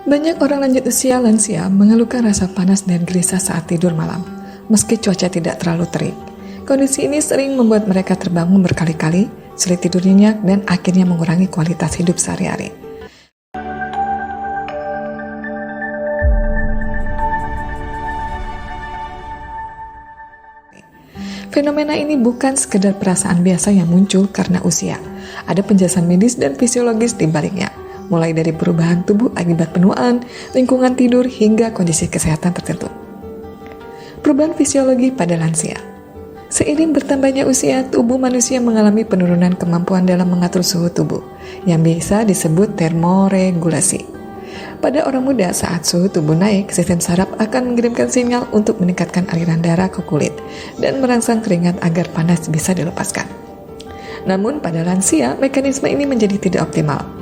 Banyak orang lanjut usia lansia mengeluhkan rasa panas dan gelisah saat tidur malam, meski cuaca tidak terlalu terik. Kondisi ini sering membuat mereka terbangun berkali-kali, sulit tidur nyenyak, dan akhirnya mengurangi kualitas hidup sehari-hari. Fenomena ini bukan sekedar perasaan biasa yang muncul karena usia. Ada penjelasan medis dan fisiologis di baliknya, mulai dari perubahan tubuh akibat penuaan, lingkungan tidur, hingga kondisi kesehatan tertentu. Perubahan fisiologi pada lansia. Seiring bertambahnya usia, tubuh manusia mengalami penurunan kemampuan dalam mengatur suhu tubuh, yang biasa disebut termoregulasi. Pada orang muda, saat suhu tubuh naik, sistem saraf akan mengirimkan sinyal untuk meningkatkan aliran darah ke kulit dan merangsang keringat agar panas bisa dilepaskan. Namun pada lansia, mekanisme ini menjadi tidak optimal.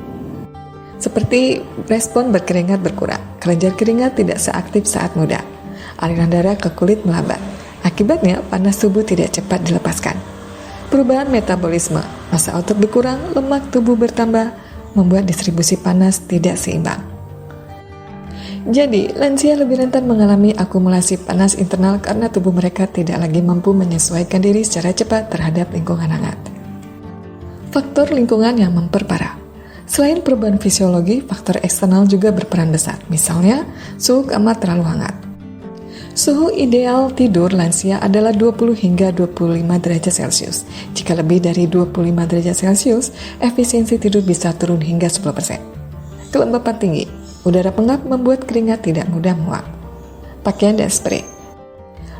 Seperti respon berkeringat berkurang, kelenjar keringat tidak seaktif saat muda, aliran darah ke kulit melambat. Akibatnya, panas tubuh tidak cepat dilepaskan. Perubahan metabolisme, massa otot berkurang, lemak tubuh bertambah, membuat distribusi panas tidak seimbang. Jadi, lansia lebih rentan mengalami akumulasi panas internal karena tubuh mereka tidak lagi mampu menyesuaikan diri secara cepat terhadap lingkungan hangat. Faktor lingkungan yang memperparah. Selain perubahan fisiologi, faktor eksternal juga berperan besar. Misalnya, suhu kamar terlalu hangat. Suhu ideal tidur lansia adalah 20 hingga 25 derajat Celcius. Jika lebih dari 25 derajat Celcius, efisiensi tidur bisa turun hingga 10%. Kelembapan tinggi. Udara pengap membuat keringat tidak mudah menguap. Pakaian dan spray.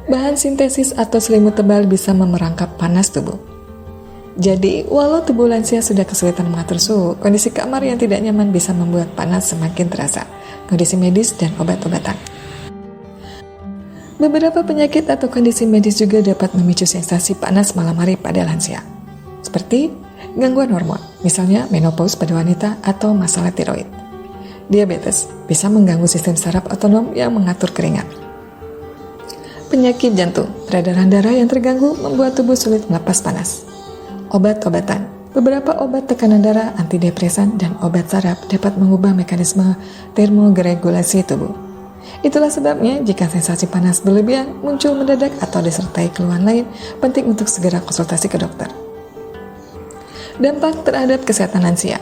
Bahan sintesis atau selimut tebal bisa memerangkap panas tubuh. Jadi, walau tubuh lansia sudah kesulitan mengatur suhu, kondisi kamar yang tidak nyaman bisa membuat panas semakin terasa. Kondisi medis dan obat-obatan. Beberapa penyakit atau kondisi medis juga dapat memicu sensasi panas malam hari pada lansia. Seperti gangguan hormon, misalnya menopause pada wanita atau masalah tiroid. Diabetes bisa mengganggu sistem saraf otonom yang mengatur keringat. Penyakit jantung, peredaran darah yang terganggu membuat tubuh sulit melepas panas. Obat-obatan, beberapa obat tekanan darah, antidepresan, dan obat saraf dapat mengubah mekanisme termoregulasi tubuh. Itulah sebabnya jika sensasi panas berlebihan muncul mendadak atau disertai keluhan lain, penting untuk segera konsultasi ke dokter. Dampak terhadap kesehatan lansia.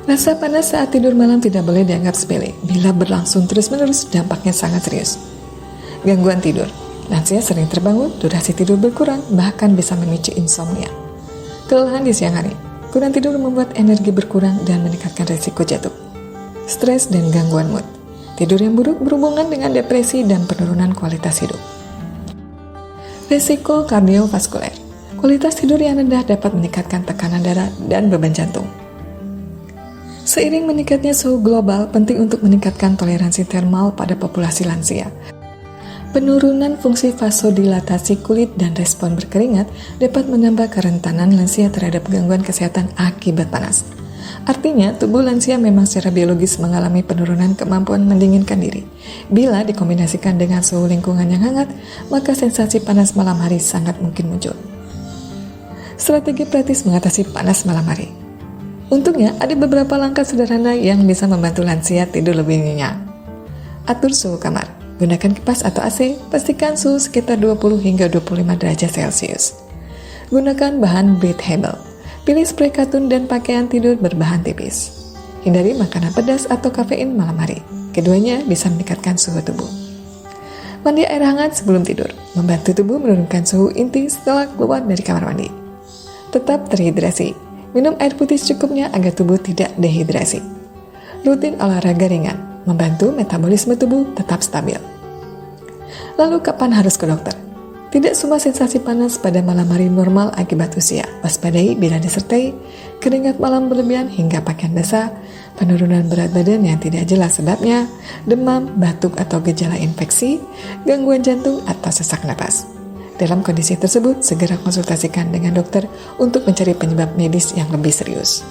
Rasa panas saat tidur malam tidak boleh dianggap sepele. Bila berlangsung terus-menerus, dampaknya sangat serius. Gangguan tidur. Lansia sering terbangun, durasi tidur berkurang, bahkan bisa memicu insomnia. Kelelahan di siang hari. Kurang tidur membuat energi berkurang dan meningkatkan risiko jatuh. Stres dan gangguan mood. Tidur yang buruk berhubungan dengan depresi dan penurunan kualitas hidup. Risiko kardiovaskuler. Kualitas tidur yang rendah dapat meningkatkan tekanan darah dan beban jantung. Seiring meningkatnya suhu global, penting untuk meningkatkan toleransi termal pada populasi lansia. Penurunan fungsi vasodilatasi kulit dan respon berkeringat dapat menambah kerentanan lansia terhadap gangguan kesehatan akibat panas. Artinya, tubuh lansia memang secara biologis mengalami penurunan kemampuan mendinginkan diri. Bila dikombinasikan dengan suhu lingkungan yang hangat, maka sensasi panas malam hari sangat mungkin muncul. Strategi praktis mengatasi panas malam hari. Untungnya, ada beberapa langkah sederhana yang bisa membantu lansia tidur lebih nyenyak. Atur suhu kamar. Gunakan kipas atau AC, pastikan suhu sekitar 20 hingga 25 derajat Celcius. Gunakan bahan breathable. Pilih spray katun dan pakaian tidur berbahan tipis. Hindari makanan pedas atau kafein malam hari. Keduanya bisa meningkatkan suhu tubuh. Mandi air hangat sebelum tidur. Membantu tubuh menurunkan suhu inti setelah keluar dari kamar mandi. Tetap terhidrasi. Minum air putih secukupnya agar tubuh tidak dehidrasi. Rutin olahraga ringan, membantu metabolisme tubuh tetap stabil. Lalu kapan harus ke dokter? Tidak semua sensasi panas pada malam hari normal akibat usia. Waspadai bila disertai keringat malam berlebihan hingga pakaian basah, penurunan berat badan yang tidak jelas sebabnya, demam, batuk atau gejala infeksi, gangguan jantung atau sesak napas. Dalam kondisi tersebut, segera konsultasikan dengan dokter untuk mencari penyebab medis yang lebih serius.